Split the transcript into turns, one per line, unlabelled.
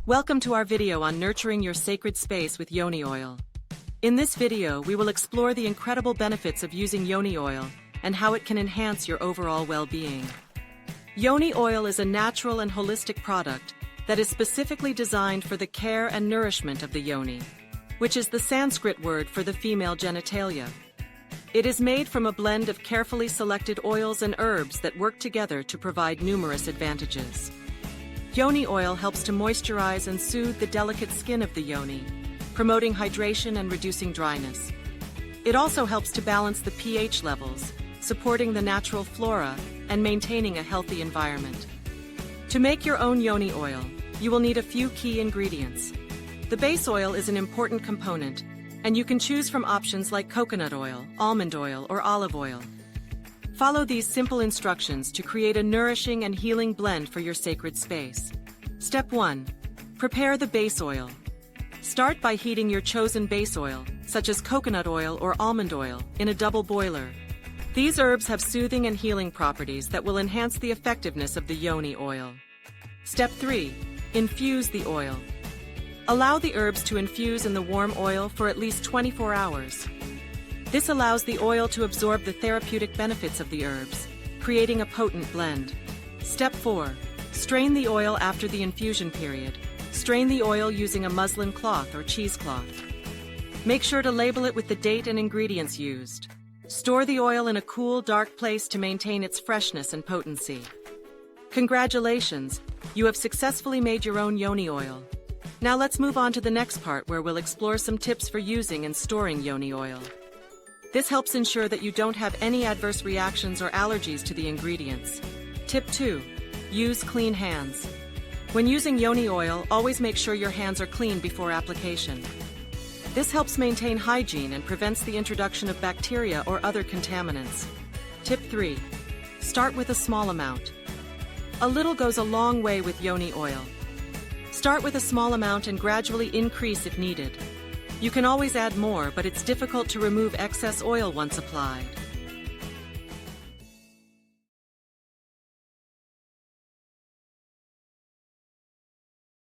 Welcome to our video on nurturing your sacred space with Yoni oil. In this video, we will explore the incredible benefits of using Yoni oil and how it can enhance your overall well-being. Yoni oil is a natural and holistic product that is specifically designed for the care and nourishment of the yoni, which is the Sanskrit word for the female genitalia. It is made from a blend of carefully selected oils and herbs that work together to provide numerous advantages. Yoni oil helps to moisturize and soothe the delicate skin of the yoni, promoting hydration and reducing dryness. It also helps to balance the pH levels, supporting the natural flora and maintaining a healthy environment. To make your own yoni oil, you will need a few key ingredients. The base oil is an important component, and you can choose from options like coconut oil, almond oil, or olive oil. Follow these simple instructions to create a nourishing and healing blend for your sacred space. Step 1. Prepare the base oil. Start by heating your chosen base oil, such as coconut oil or almond oil, in a double boiler. These herbs have soothing and healing properties that will enhance the effectiveness of the yoni oil. Step 3. Infuse the oil. Allow the herbs to infuse in the warm oil for at least 24 hours. This allows the oil to absorb the therapeutic benefits of the herbs, creating a potent blend. Step 4. Strain the oil after the infusion period. Strain the oil using a muslin cloth or cheesecloth. Make sure to label it with the date and ingredients used. Store the oil in a cool, dark place to maintain its freshness and potency. Congratulations! You have successfully made your own yoni oil. Now let's move on to the next part where we'll explore some tips for using and storing yoni oil. This helps ensure that you don't have any adverse reactions or allergies to the ingredients. Tip 2. Use clean hands. When using yoni oil, always make sure your hands are clean before application. This helps maintain hygiene and prevents the introduction of bacteria or other contaminants. Tip 3. Start with a small amount. A little goes a long way with yoni oil. Start with a small amount and gradually increase if needed. You can always add more, but it's difficult to remove excess oil once applied.